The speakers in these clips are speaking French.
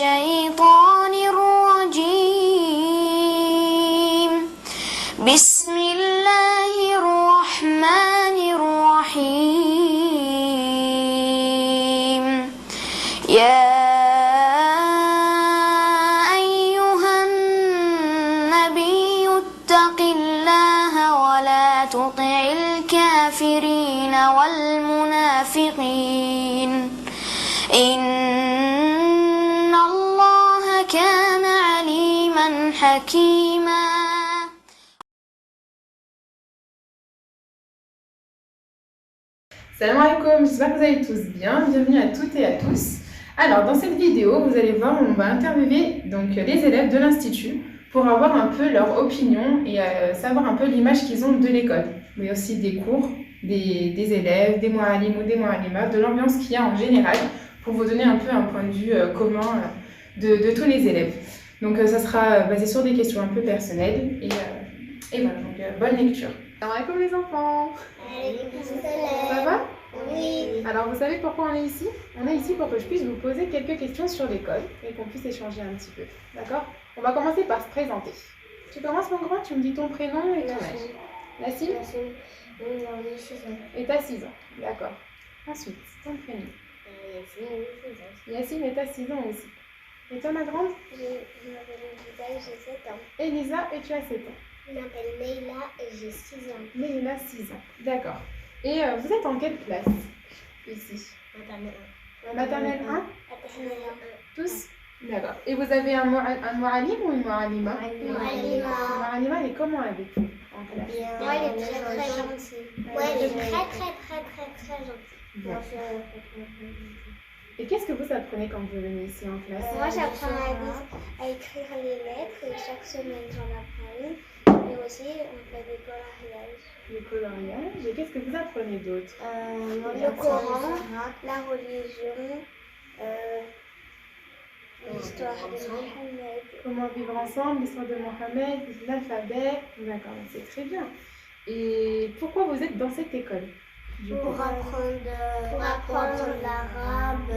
الشيطان الرجيم بسم الله الرحمن الرحيم يا أيها النبي اتق الله ولا تطع الكافرين والمنافقين إن الله كان عليما حكيما. Salam alaikum, j'espère que vous allez tous bien. Bienvenue à toutes et à tous. Alors, dans cette vidéo, vous allez voir, on va interviewer donc les élèves de l'Institut pour avoir un peu leur opinion et savoir un peu l'image qu'ils ont de l'école, mais aussi des cours, des élèves, des mu'allim ou des mu'allimas, de l'ambiance qu'il y a en général, pour vous donner un peu un point de vue commun de tous les élèves. Donc, ça sera basé sur des questions un peu personnelles et voilà, donc bonne lecture. Salam alaikum les enfants. Ça va? Oui. Alors, vous savez pourquoi on est ici? On est ici pour que je puisse vous poser quelques questions sur l'école et qu'on puisse échanger un petit peu. D'accord? On va commencer par se présenter. Tu commences, mon grand? Tu me dis ton prénom et ton âge. Nassine? Et t'as 6 ans. D'accord. Ensuite, ton prénom. Yacine et t'as 6 ans aussi. Et toi, ma grande? Je m'appelle Elisa et j'ai 7 ans. Elisa et tu as 7 ans. Je m'appelle Leïla et j'ai 6 ans. Leïla, 6 ans. D'accord. Et vous êtes en quelle classe ici? Maternelle 1. Maternelle 1? Maternelle 1. Tous? D'accord. Et vous avez un mu'allim ou une mu'allima? Mu'allima. Mu'allima, elle est comment avec vous en classe? Moi, elle est très très gentille. Ouais, elle est très gentille. Bon. Et qu'est-ce que vous apprenez quand vous venez ici en classe? Moi, j'apprends à écrire les lettres et chaque semaine j'en apprends une. Et aussi, on fait des coloriages. Le coloriage. Et qu'est-ce que vous apprenez d'autre? Le Coran, la religion, l'histoire de Mohamed. Comment vivre ensemble, l'histoire de Mohamed, l'alphabet. D'accord, c'est très bien. Et pourquoi vous êtes dans cette école? Pour apprendre l'arabe,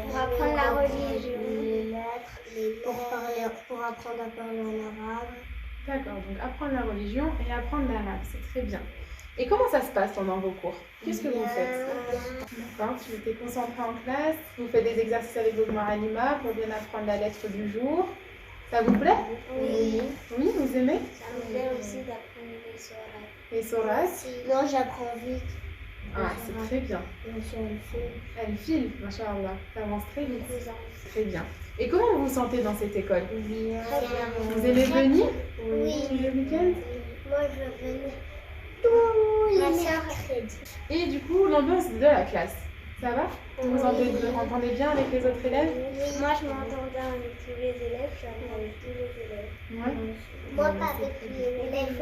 pour apprendre la religion, les lettres, pour apprendre à parler en arabe. D'accord, donc apprendre la religion et apprendre l'arabe, c'est très bien. Et comment ça se passe pendant vos cours? Qu'est-ce que vous faites? D'accord, tu t'es concentré en classe, vous faites des exercices avec vos mu'allima pour bien apprendre la lettre du jour. Ça vous plaît? Oui. Oui, vous aimez? Ça me plaît aussi d'apprendre les sourates. Les sourates? Non, j'apprends vite. Ah, c'est très bien. Elle file, masha'Allah. Ça avance très vite. Très bien. Et comment vous vous sentez dans cette école? Bien. Vous aimez venir? Oui. Le week-end? Moi, je veux venir tous les mercredis. Et du coup, l'ambiance de la classe, ça va? Vous vous entendez bien avec les autres élèves? Oui. Moi, je m'entends bien avec tous les élèves. Je m'entends avec tous les élèves. Ouais. Moi, pas avec tous les élèves.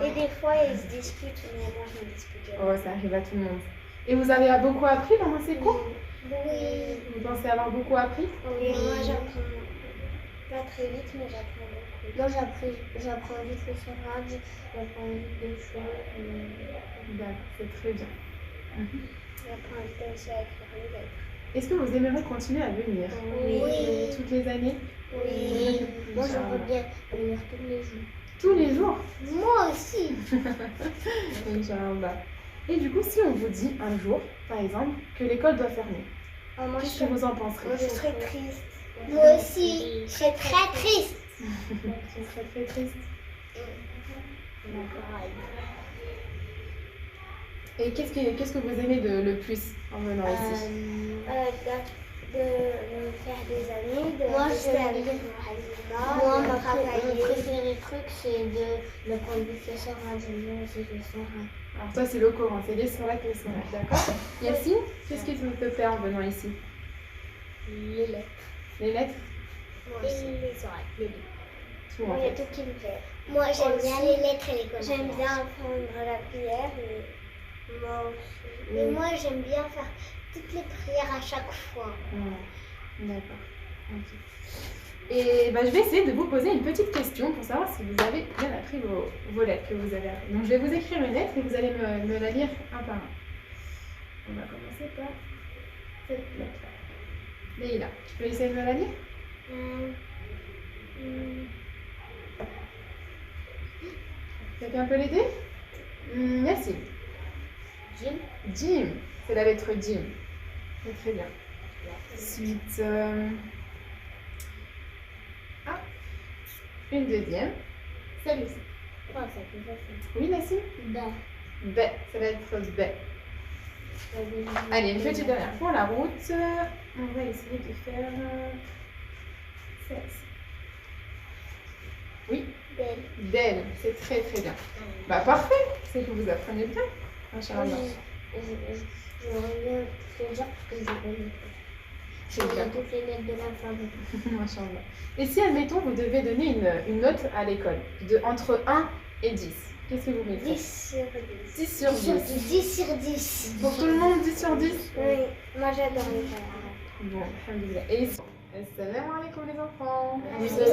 Et des fois, ils se disputent, mais moi, je me dispute jamais. Oh, ça arrive à tout le monde. Et vous avez beaucoup appris pendant ces cours? Oui. Vous pensez avoir beaucoup appris? Oui. Moi, j'apprends pas très vite, mais j'apprends beaucoup. Moi, j'apprends vite les sourates, j'apprends vite des choses. D'accord, c'est très bien. J'apprends vite aussi à écrire les lettres. Est-ce que vous aimeriez continuer à venir? Oui. Toutes les années? Oui. Moi, j'aimerais bien venir tous les jours. Tous les jours? Moi aussi. Inch'Allah. Et du coup, si on vous dit un jour, par exemple, que l'école doit fermer, qu'est-ce que vous en penserez? Je serais triste. Moi aussi, je serais très triste. Je serais très triste. D'accord. Et qu'est-ce que vous aimez le plus en venant ici? De faire des amis, de rester avec moi, mon préféré truc, c'est de prendre vite les sourates. J'aime bien aussi les sourates. Alors toi, c'est le Coran, c'est les sourates, d'accord? Yacine, qu'est-ce qui te plaît en venant ici? Les lettres. Les lettres? Et les sourates, les deux. Tout en Il y a fait. tout qui me plaît. Moi, j'aime bien les lettres et les commentaires. J'aime bien apprendre la prière. Moi aussi. Mais moi, j'aime bien faire toutes les prières à chaque fois. D'accord. Ok. Et je vais essayer de vous poser une petite question pour savoir si vous avez bien appris vos lettres que vous avez apprises. Donc je vais vous écrire une lettre et vous allez me la lire un par un. On va commencer par cette lettre-là. Leïla, tu peux essayer de me la lire? Quelqu'un peut l'aider? Merci. Jim. Jim, c'est la lettre Jim. C'est très bien. Ensuite, une deuxième. Celle-ci. Oh, c'est plus facile. Oui, Nassim? Ben. B, c'est la lettre B. Allez, une petite dernière pour la route. On va essayer de faire celle-ci. Oui, Del. Del, c'est très très bien. Bah parfait, c'est que vous apprenez bien. Inch'Allah. J'aimerais bien te dire parce que je connais. C'est bien. Toutes les lettres de l'alphabet. Inch'Allah. Et si, admettons, vous devez donner une note à l'école, entre 1 et 10, qu'est-ce que vous mettez? 10 sur 10. 10 sur 10. 10 sur 10. Pour tout le monde, 10 sur 10? Oui, moi j'adore les arabes. Bon, alhamdoulilah. Et ici, assalamu alaikum les enfants. Oui. Ça va,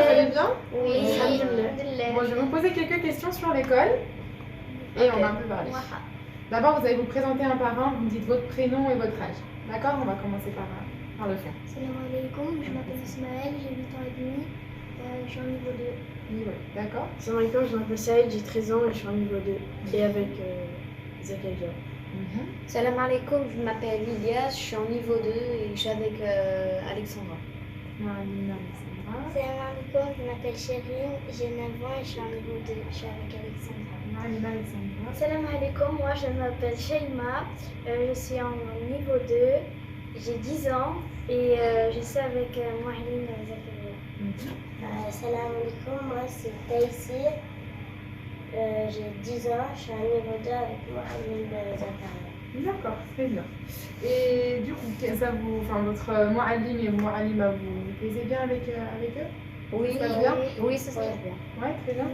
vous allez bien? Oui, Alhamdoulilah. Bon, je vais vous poser quelques questions sur l'école et on va un peu parler. D'abord, vous allez vous présenter un par un, vous me dites votre prénom et votre âge. D'accord? On va commencer par le fond. Salam alaikum, je m'appelle Ismaël, j'ai 8 ans et demi, je suis en niveau 2. Oui, d'accord. Salam alaikum, je m'appelle Saïd, j'ai 13 ans et je suis en niveau 2. Et avec Zakaria. Salam alaikum, je m'appelle Ilias, je suis en niveau 2 et je suis avec Alexandra. Salam alaikum, je m'appelle Chérine, j'ai 9 ans et je suis en niveau 2, je suis avec Alexandra. Salam alaikum, moi je m'appelle Sheima, je suis en niveau 2, j'ai 10 ans et je suis avec Mouhaline Zakaria. Salam alaikum, moi c'est Taïsir, j'ai 10 ans, je suis en niveau 2 avec Mouhaline Zakaria. D'accord, très bien. Et du coup, ça vous, enfin, votre Moualim et Moualima, vous plaisez bien avec eux? Oui, Ça se passe bien? oui, ça se passe bien. Ouais, très bien.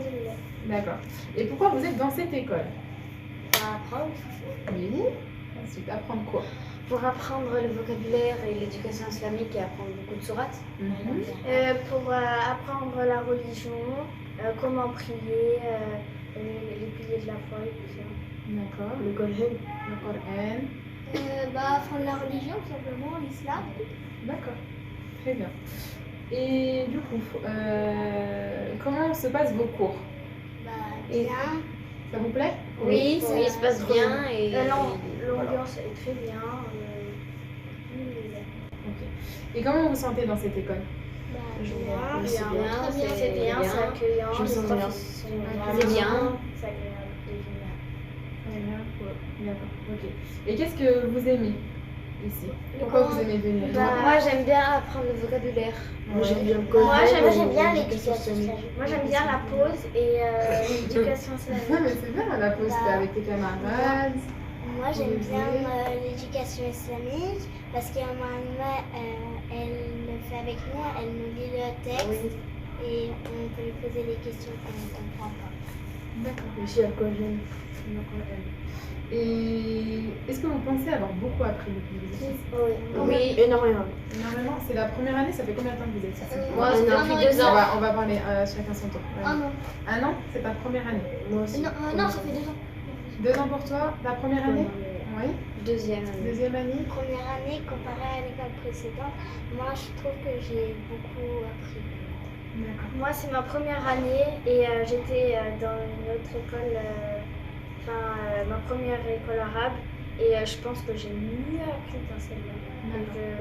D'accord. Et pourquoi vous êtes dans cette école? Pour apprendre. Oui. Ensuite, apprendre quoi? Pour apprendre le vocabulaire et l'éducation islamique et apprendre beaucoup de sourates. Pour apprendre la religion, comment prier, les piliers de la foi et tout ça. D'accord. Le Golhen. Le Coran. Apprendre la religion, tout simplement, l'islam. D'accord. Très bien. Et du coup, comment se passent vos cours? Bien. Ça vous plaît? Oui, ça il se passe bien et L'ambiance est très bien. Ok. Et comment vous vous sentez dans cette école? Bien. c'est bien, C'est bien, c'est accueillant. Je me sens les bien. profs sont C'est bien. C'est agréable, c'est génial. Très bien. Ouais. D'accord. Ok. Et qu'est-ce que vous aimez ici? Pourquoi vous aimez venir? Moi j'aime bien apprendre le vocabulaire. Moi j'aime bien le Moi, Golhen. j'aime bien et l'éducation islamique. Moi j'aime bien la pause et l'éducation islamique. Non, mais c'est bien la pause avec tes camarades. Moi j'aime bien l'éducation islamique parce que maman elle le fait avec nous, elle nous lit le texte et on peut lui poser des questions qu'on ne comprend pas. D'accord. Aussi le Golhen. Et est-ce que vous pensez avoir beaucoup appris depuis que vous êtes ici? Oui. Énormément. Énormément. C'est la première année, ça fait combien de temps que vous êtes ici? Moi c'est depuis 2 On ans. va parler chacun son tour. Ah non. Un an, c'est ta première année. Moi aussi. Non, ça fait 2 ans. 2 ans pour toi, la première année? Oui. Deuxième année. Deuxième année? Première année comparée à l'école précédente, moi je trouve que j'ai beaucoup appris. D'accord. Moi c'est ma première année et j'étais dans une autre école, ma première école arabe et je pense que j'ai mieux appris dans celle-là.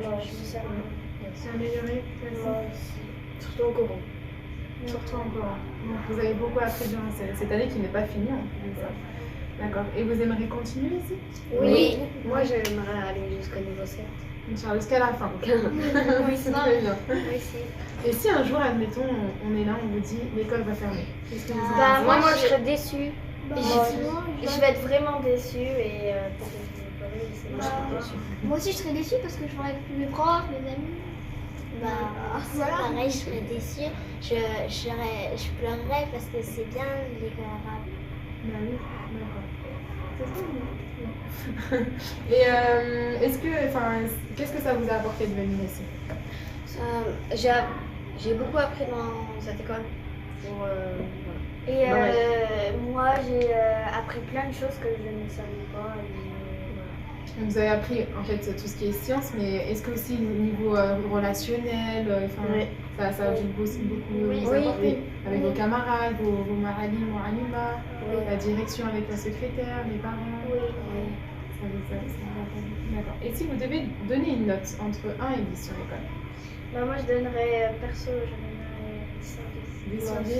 Donc je suis certaine. C'est amélioré, toi aussi? Surtout en Coran. Surtout encore. Donc, vous avez beaucoup appris durant cette année qui n'est pas finie en plus de ça. D'accord. Et vous aimeriez continuer ici? Oui. Moi j'aimerais aller jusqu'au niveau 7. Inch'Allah, jusqu'à la fin. Oui, C'est très bien. Oui, si. Et si un jour, admettons, on est là, on vous dit l'école va fermer, qu'est-ce que vous allez Bah, dire? moi je serais déçue. Bah, Je vais être vraiment déçue et peut-être que je vais pleurer, je sais pas. Bah, moi aussi je serais déçue parce que je verrais plus mes profs, mes amis. Voilà. Pareil, je serais déçue. Je pleurerais parce que c'est bien l'école arabe. Bah oui, d'accord. Et qu'est-ce que ça vous a apporté de venir ici? J'ai beaucoup appris dans cette école. Voilà. Et Ouais. moi j'ai appris plein de choses que je ne savais pas. Et, voilà. Donc, vous avez appris en fait tout ce qui est science, mais est-ce que aussi au niveau relationnel, Ouais. ça a dû beaucoup Oui. vous Oui. apporter avec vos camarades, vos ma'alim ou alima, Oui. la direction avec la secrétaire, les parents. Oui. Ça vous a beaucoup. D'accord. Et si vous devez donner une note entre 1 et 10 sur l'école? Bah, moi, je donnerais perso, je donnerais 10 sur 10. 10 sur 10?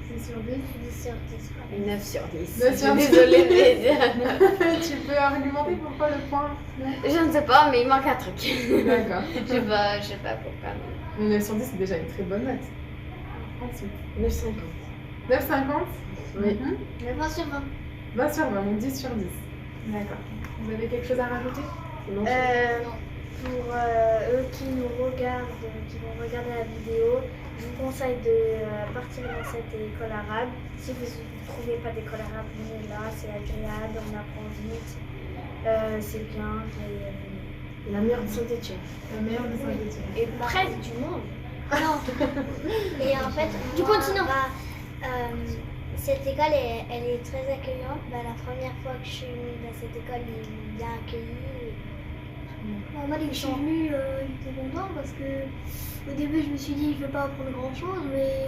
10 sur 10? 10 sur 10. 9 sur 10. 9 sur 10. Désolée, mais Tu peux argumenter pourquoi le point? je ne sais pas, mais il manque un truc. D'accord. Je sais pas pourquoi. Mais 9 sur 10, c'est déjà une très bonne note. Ensuite, 9,50. 9,50? Oui. 20 sur 20. 20 sur 20, donc 10 sur 10. D'accord. Vous avez quelque chose à rajouter? Non, Pour eux qui nous regardent, qui vont regarder la vidéo, je vous conseille de partir dans cette école arabe. Si vous ne trouvez pas d'école arabe, venez là, c'est agréable, on apprend vite, c'est bien. la meilleure de Saint-Etienne. La meilleure de Saint-Étienne. Et presque du monde. Non. Et en fait, Du moi, continent. Cette école, elle est très accueillante. La première fois que je suis venue dans cette école, ils m'ont bien accueillie. Moi, dès que je suis venue, j'étais content parce que au début, je me suis dit, je vais pas apprendre grand chose, mais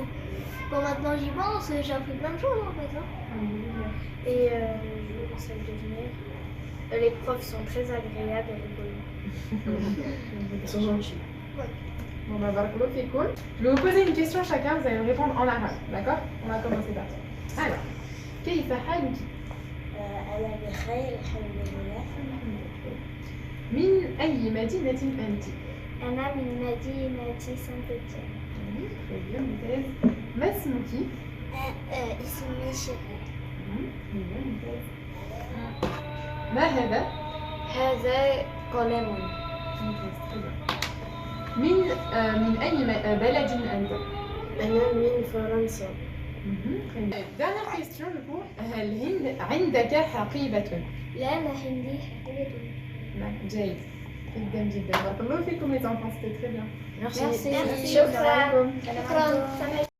quand maintenant j'y pense, j'ai appris plein de choses en fait. Et je vous conseille de venir. Les profs sont très agréables et rigolos. Ils sont gentils. Bon, bah, barakallahu fikoum. Je vais vous poser une question chacun, vous allez me répondre en arabe, d'accord? On va commencer par ça. Alors, كيف حالك؟ أنا بخير الحمد لله. من أي مدينة أنت؟ أنا من مدينة سانت-إتيان. Très bien, ممتاز. ما اسمك؟ اسمي شيرين. ممتاز. ما هذا؟ هذا قلم. ممتاز، très bien. من أي بلد أنت؟ أنا من فرنسا. Très bien. Dernière question du coup. هل عندك حقيبة؟ لا ما عندي حاجة. جيد. جدا جدا. بارك الله فيكم les enfants, c'était très bien. Merci. Merci. شكرا. شكرا.